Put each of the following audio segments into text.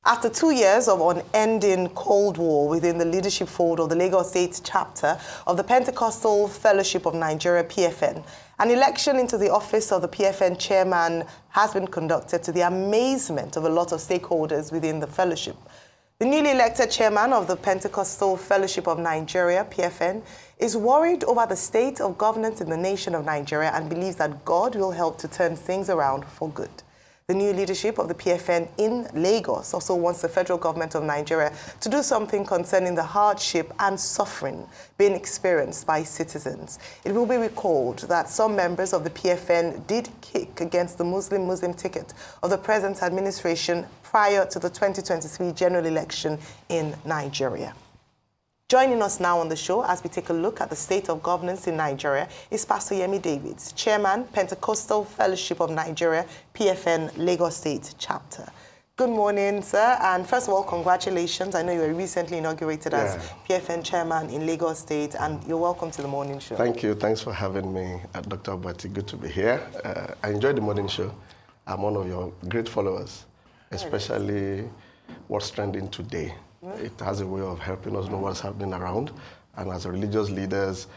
After 2 years of unending Cold War within the leadership fold of the Lagos State chapter of the Pentecostal Fellowship of Nigeria, PFN, an election into the office of the PFN chairman has been conducted to the amazement of a lot of stakeholders within the fellowship. The newly elected chairman of the Pentecostal Fellowship of Nigeria, PFN, is worried over the state of governance in the nation of Nigeria and believes that God will help to turn things around for good. The new leadership of the PFN in Lagos also wants the federal government of Nigeria to do something concerning the hardship and suffering being experienced by citizens. It will be recalled that some members of the PFN did kick against the Muslim ticket of the present administration prior to the 2023 general election in Nigeria. Joining us now on the show as we take a look at the state of governance in Nigeria is Pastor Yemi Davids, Chairman, Pentecostal Fellowship of Nigeria, PFN Lagos State Chapter. Good morning, sir, and first of all, congratulations. I know you were recently inaugurated as PFN Chairman in Lagos State, and you're welcome to the morning show. Thank you. Thanks for having me, Dr. Abati. Good to be here. I enjoyed the morning show. I'm one of your great followers, especially what's trending today. It has a way of helping us know what's happening around. And as religious leaders,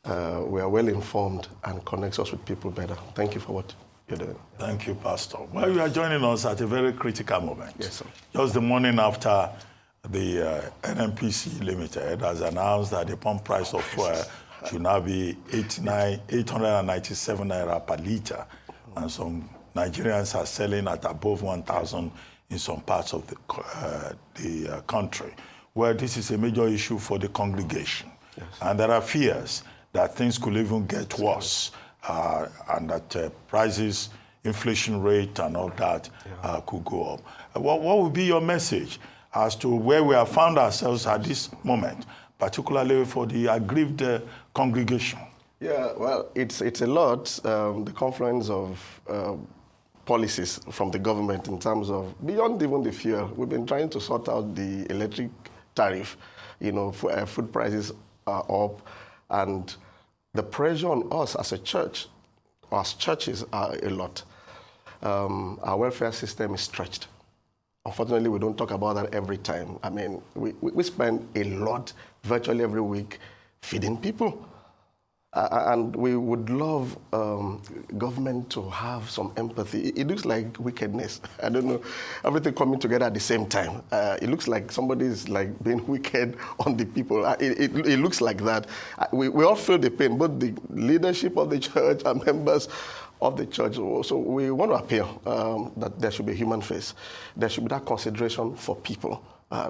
we are well informed and connects us with people better. Thank you for what you're doing. Thank you, Pastor. Well, you are joining us at a very critical moment. Yes, sir. Just the morning after the NNPC Limited has announced that the pump price of fuel should now be 897 naira per litre. And some Nigerians are selling at above 1,000 in some parts of the country, where this is a major issue for the congregation. Yes. And there are fears that things could even get worse, and that prices, inflation rate and all that could go up. What would be your message as to where we have found ourselves at this moment, particularly for the aggrieved congregation? Yeah, well, it's a lot, the confluence of policies from the government in terms of, beyond even the fuel, we've been trying to sort out the electric tariff. You know, food prices are up, and the pressure on us as a church, or as churches, are a lot. Our welfare system is stretched. Unfortunately, we don't talk about that every time. I mean, we spend a lot, virtually every week, feeding people. And we would love government to have some empathy. It looks like wickedness. I don't know, everything coming together at the same time. It looks like somebody is like being wicked on the people. It looks like that. We all feel the pain, both the leadership of the church and members of the church. So we want to appeal that there should be a human face. There should be that consideration for people,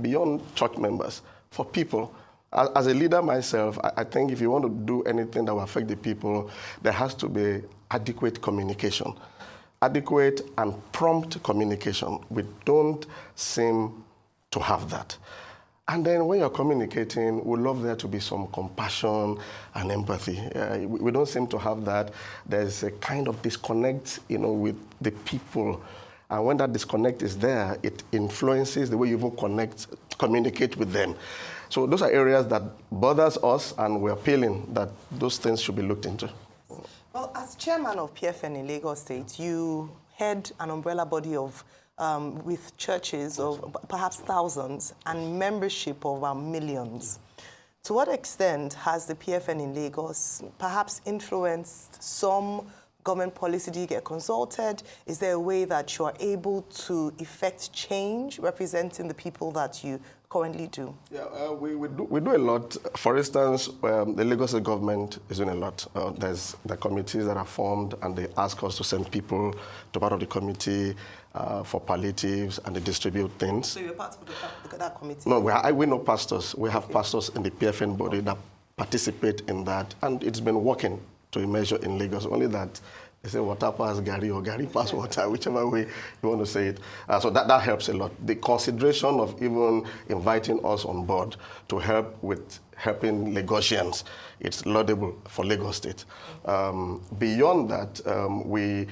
beyond church members, for people. As a leader myself, I think if you want to do anything that will affect the people, there has to be adequate communication. Adequate and prompt communication. We don't seem to have that. And then when you're communicating, we love there to be some compassion and empathy. We don't seem to have that. There's a kind of disconnect, with the people. And when that disconnect is there, it influences the way you even communicate with them. So those are areas that bothers us, and we're appealing that those things should be looked into. Well, as chairman of PFN in Lagos State, you head an umbrella body of with churches of perhaps thousands and membership of millions. To what extent has the PFN in Lagos perhaps influenced some government policy? Do you get consulted? Is there a way that you are able to effect change representing the people that you currently do? Yeah, we do a lot. For instance, the Lagos government is doing a lot. There's the committees that are formed, and they ask us to send people to part of the committee for palliatives, and they distribute things. So you're part of that committee? No, we know pastors. We have pastors in the PFN body that participate in that, and it's been working to a measure in Lagos. Only that they say water pass Gary or Gary pass water, whichever way you want to say it. So that helps a lot. The consideration of even inviting us on board to help with helping Lagosians, it's laudable for Lagos State. Beyond that, we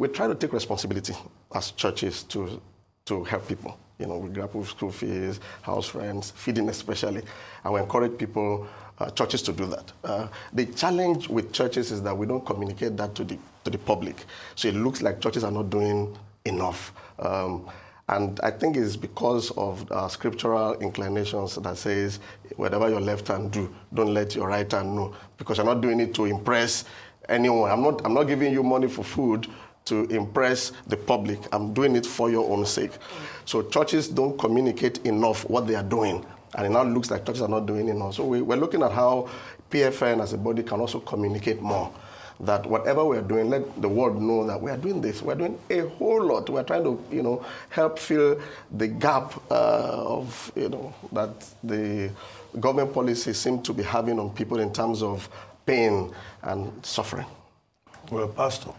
try to take responsibility as churches to help people. We grapple with school fees, house rents, feeding especially, and we encourage people, churches, to do that. The challenge with churches is that we don't communicate that to the public. So it looks like churches are not doing enough. And I think it's because of scriptural inclinations that says, whatever your left hand do, don't let your right hand know, because you're not doing it to impress anyone. I'm not giving you money for food to impress the public. I'm doing it for your own sake. So churches don't communicate enough what they are doing. And it now looks like churches are not doing enough. So we're looking at how PFN as a body can also communicate more. That whatever we're doing, let the world know that we are doing this. We're doing a whole lot. We're trying to, help fill the gap of, that the government policies seem to be having on people in terms of pain and suffering. Well, Pastor,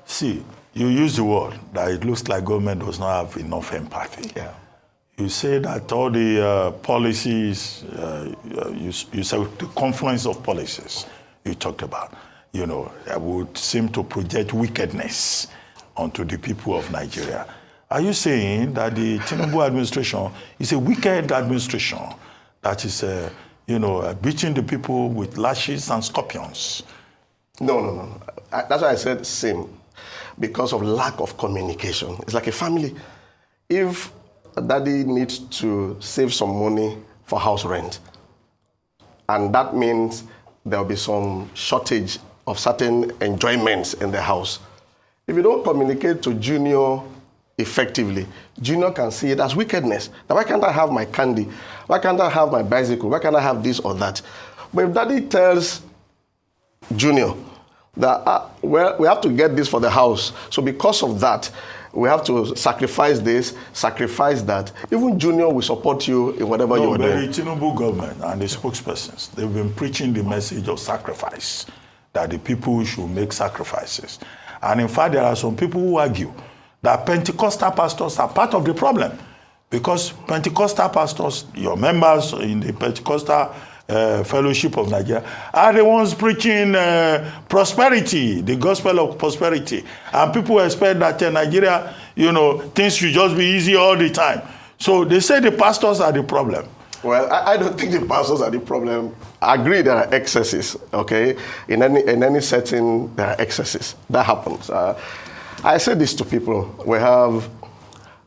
see, you use the word that it looks like government does not have enough empathy. Yeah. You say that all the policies, you said the confluence of policies you talked about, would seem to project wickedness onto the people of Nigeria. Are you saying that the Tinubu administration is a wicked administration that is, beating the people with lashes and scorpions? No. That's why I said same, because of lack of communication. It's like a family. If daddy needs to save some money for house rent, and that means there'll be some shortage of certain enjoyments in the house. If you don't communicate to Junior effectively, Junior can see it as wickedness. Now, why can't I have my candy? Why can't I have my bicycle? Why can't I have this or that? But if daddy tells Junior that, we have to get this for the house, so because of that, we have to sacrifice this, sacrifice that. Even Junior will support you in whatever you are doing. The Tinubu government and the spokespersons, they've been preaching the message of sacrifice, that the people should make sacrifices. And in fact, there are some people who argue that Pentecostal pastors are part of the problem, because Pentecostal pastors, your members in the Pentecostal Fellowship of Nigeria, are the ones preaching prosperity, the gospel of prosperity. And people expect that in Nigeria, things should just be easy all the time. So they say the pastors are the problem. Well, I don't think the pastors are the problem. I agree there are excesses, okay? In any setting, there are excesses. That happens. I say this to people. We have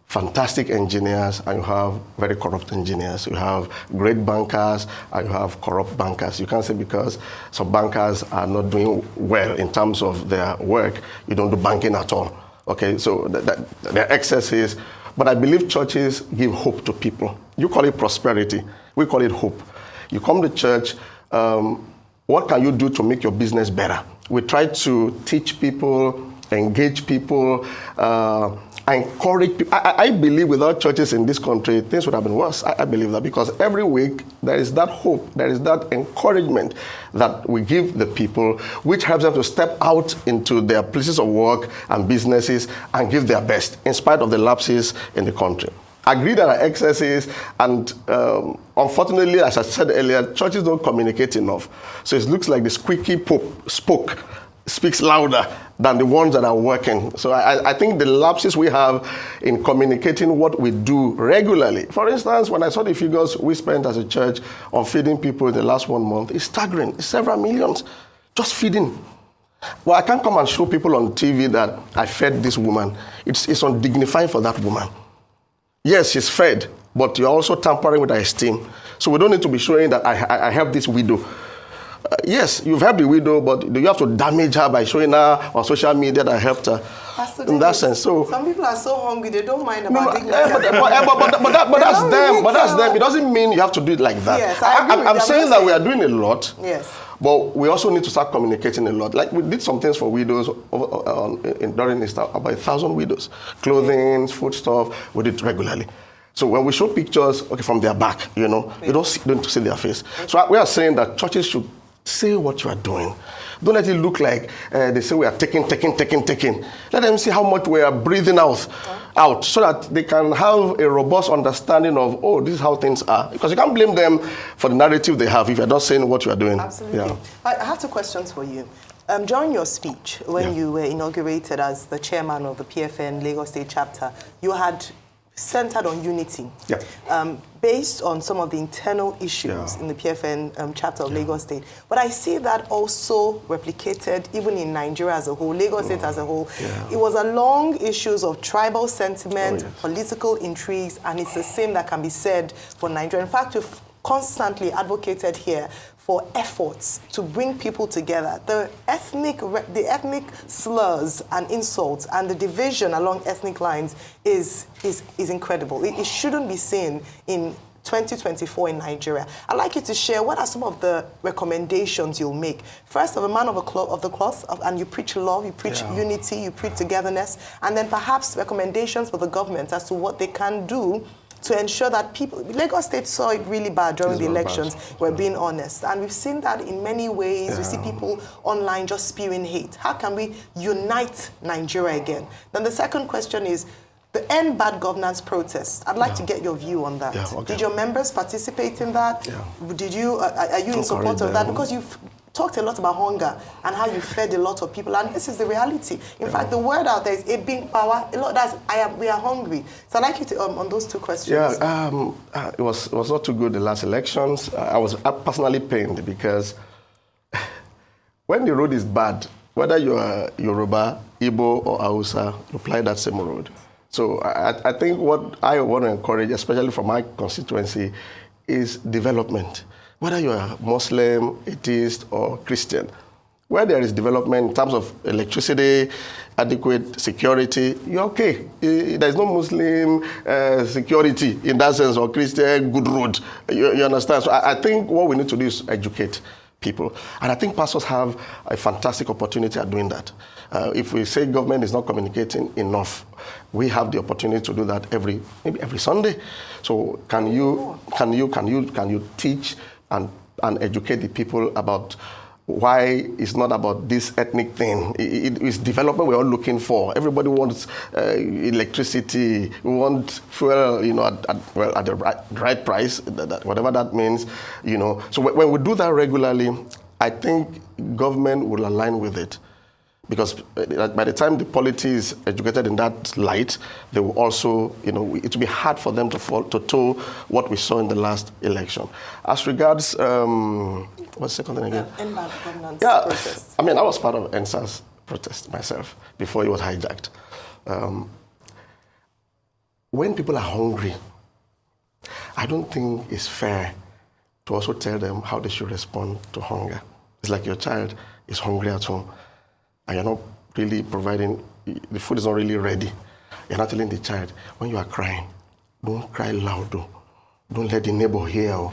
fantastic engineers and you have very corrupt engineers. You have great bankers and you have corrupt bankers. You can't say because some bankers are not doing well in terms of their work, you don't do banking at all. Okay, so there are excesses. But I believe churches give hope to people. You call it prosperity. We call it hope. You come to church, what can you do to make your business better? We try to teach people, engage people, encourage people. I believe without churches in this country, things would have been worse. I believe that, because every week there is that hope, there is that encouragement that we give the people, which helps them to step out into their places of work and businesses and give their best, in spite of the lapses in the country. I agree there are excesses, and unfortunately, as I said earlier, churches don't communicate enough. So it looks like the squeaky pope speaks louder than the ones that are working. So I think the lapses we have in communicating what we do regularly. For instance, when I saw the figures we spent as a church on feeding people in the last 1 month, it's staggering. It's several millions just feeding. Well, I can't come and show people on TV that I fed this woman. It's undignified for that woman. Yes, she's fed, but you're also tampering with her esteem. So we don't need to be showing that I helped this widow. Yes, you've helped the widow, but do you have to damage her by showing her on social media that I helped her? In that sense, so some people are so hungry they don't mind about dignity. But that's them. But that's them. It doesn't mean you have to do it like that. Yes, I'm saying that we are doing a lot. Yes. But we also need to start communicating a lot. Like we did some things for widows during Easter, about 1,000 widows, clothing, foodstuff. We did it regularly. So when we show pictures, from their back, you don't see their face. So we are saying that churches should say what you are doing. Don't let it look like they say we are taking. Let them see how much we are breathing out, so that they can have a robust understanding of, this is how things are. Because you can't blame them for the narrative they have if you're not saying what you are doing. Absolutely. Yeah. I have two questions for you. During your speech, when you were inaugurated as the chairman of the PFN Lagos State chapter, you had centered on unity, Yeah. based on some of the internal issues in the PFN chapter of Lagos State. But I see that also replicated even in Nigeria as a whole, Lagos State as a whole. Yeah. It was along issues of tribal sentiment, political intrigues, and it's the same that can be said for Nigeria. In fact, we've constantly advocated here for efforts to bring people together. The ethnic slurs and insults and the division along ethnic lines is incredible. It shouldn't be seen in 2024 in Nigeria. I'd like you to share what are some of the recommendations you'll make. First, of a man of the cloth, and you preach love, you preach unity, you preach togetherness, and then perhaps recommendations for the government as to what they can do to ensure that people, Lagos State saw it really bad during the elections, we're being honest. And we've seen that in many ways. We see people online just spewing hate. How can we unite Nigeria again? Then the second question is, the End Bad Governance protest. I'd like to get your view on that. Yeah, okay. Did your members participate in that? Yeah. Did you, are you in support of that? Because you've talked a lot about hunger and how you fed a lot of people, and this is the reality. In fact, the word out there is a big power. A lot. We are hungry. So I'd like you to on those two questions. Yeah, it was not too good the last elections. I was personally pained because when the road is bad, whether you are Yoruba, Igbo, or Hausa, you apply that same road. So I think what I want to encourage, especially from my constituency, is development. Whether you are Muslim, atheist, or Christian, where there is development in terms of electricity, adequate security, you're okay. There's no Muslim security in that sense, or Christian good road. You understand? So I think what we need to do is educate people. And I think pastors have a fantastic opportunity at doing that. If we say government is not communicating enough, we have the opportunity to do that maybe every Sunday. So can you teach and educate the people about why it's not about this ethnic thing? It is development we're all looking for. Everybody wants electricity. We want fuel, at the right price, whatever that means, So when we do that regularly, I think government will align with it. Because by the time the polity is educated in that light, they will also, it will be hard for them to toe what we saw in the last election. As regards, what's the second thing again? End-bad governance protest. I mean, I was part of NSA's protest myself before it was hijacked. When people are hungry, I don't think it's fair to also tell them how they should respond to hunger. It's like your child is hungry at home, and you're not really providing, the food is not really ready. You're not telling the child, when you are crying, don't cry loud. Don't let the neighbor hear.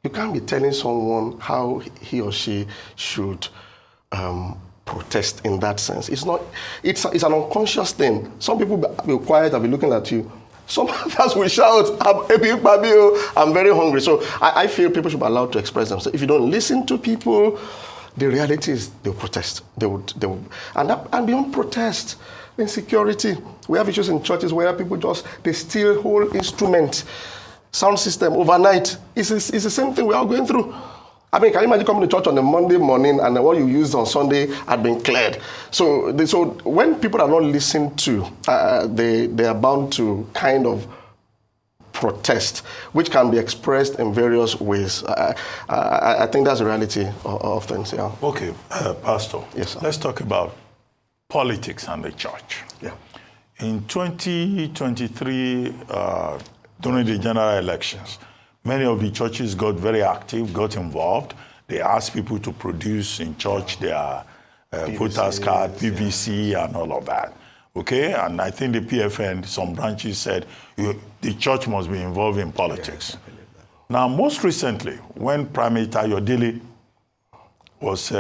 You can't be telling someone how he or she should protest in that sense. It's an unconscious thing. Some people will be quiet and be looking at you. Some others will shout, I'm very hungry. So I feel people should be allowed to express themselves. If you don't listen to people, the reality is they'll protest. They will, and beyond protest, insecurity. We have issues in churches where people they steal whole instruments, sound system overnight. It's the same thing we're all going through. I mean, can you imagine coming to church on a Monday morning and what you used on Sunday had been cleared? So when people are not listened to, they are bound to kind of protest, which can be expressed in various ways. I think that's the reality of things, yeah. Okay, Pastor, yes, sir. Let's talk about politics and the church. Yeah. In 2023, during the general elections, many of the churches got very active, got involved. They asked people to produce in church their voters card, PVC, and all of that. Okay, and I think the PFN, some branches said the church must be involved in politics. Now, most recently, when Prime Minister Yodili was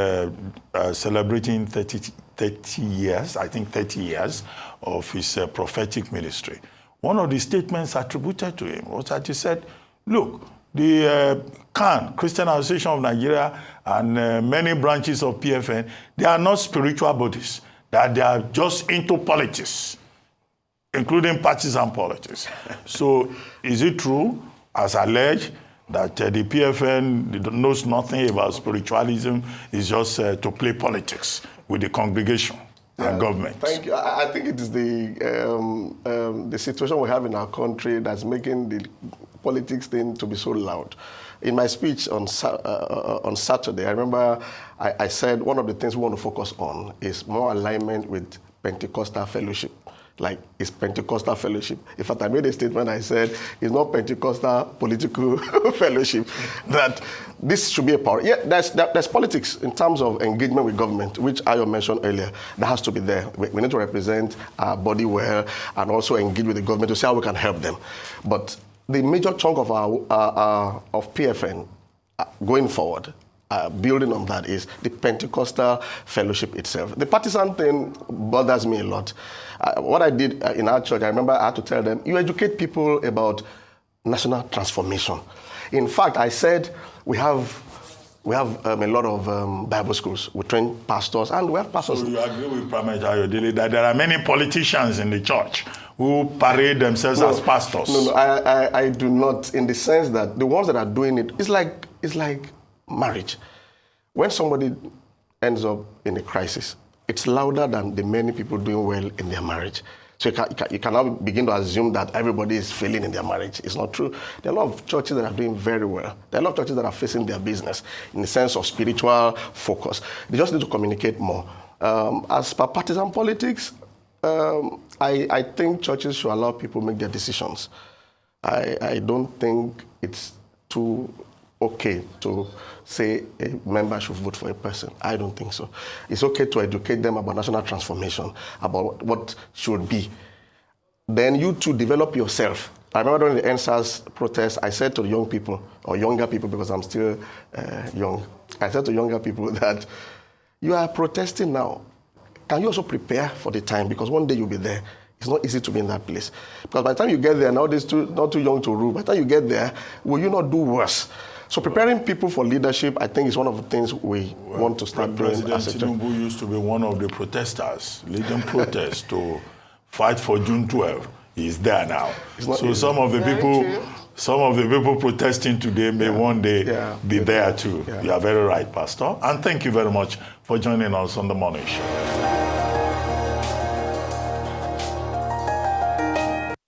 celebrating 30 years, I think 30 years of his prophetic ministry, one of the statements attributed to him was that he said, look, the CAN, Christian Association of Nigeria, and many branches of PFN, they are not spiritual bodies, that they are just into politics, including partisan politics. So is it true, as alleged, that the PFN knows nothing about spiritualism, is just to play politics with the congregation? and government. Thank you. I think it is the situation we have in our country that's making the politics thing to be so loud. In my speech on Saturday, I remember I said one of the things we want to focus on is more alignment with Pentecostal fellowship. Like, it's Pentecostal fellowship. In fact, I made a statement, I said, it's not Pentecostal political fellowship, that this should be a power. Yeah, there's politics in terms of engagement with government, which Ayo mentioned earlier. That has to be there. We need to represent our body well and also engage with the government to see how we can help them. But the major chunk of of PFN going forward, building on that, is the Pentecostal fellowship itself. The partisan thing bothers me a lot. What I did in our church, I remember I had to tell them, you educate people about national transformation. In fact, I said we have a lot of Bible schools. We train pastors, and we have pastors. So you agree with Prime Ayodele that there are many politicians in the church who parade themselves as pastors? No, I do not, in the sense that the ones that are doing it, it's like marriage. When somebody ends up in a crisis, it's louder than the many people doing well in their marriage. So you cannot begin to assume that everybody is failing in their marriage. It's not true. There are a lot of churches that are doing very well. There are a lot of churches that are facing their business in the sense of spiritual focus. They just need to communicate more. As per partisan politics, I think churches should allow people make their decisions. I don't think it's too okay to say a member should vote for a person. I don't think so. It's okay to educate them about national transformation, about what should be. Then you too develop yourself. I remember during the NSAS protest, I said to the young people, or younger people because I'm still young, I said to younger people that you are protesting now. Can you also prepare for the time? Because one day you'll be there. It's not easy to be in that place. Because by the time you get there, now they're not too young to rule. By the time you get there, will you not do worse? So preparing people for leadership, I think, is one of the things we want to start doing. President Tinubu used to be one of the protesters, leading protests to fight for June 12. He's there now. So easy. Some of the people protesting today may one day be there too. You are very right, Pastor. And thank you very much for joining us on The Morning Show.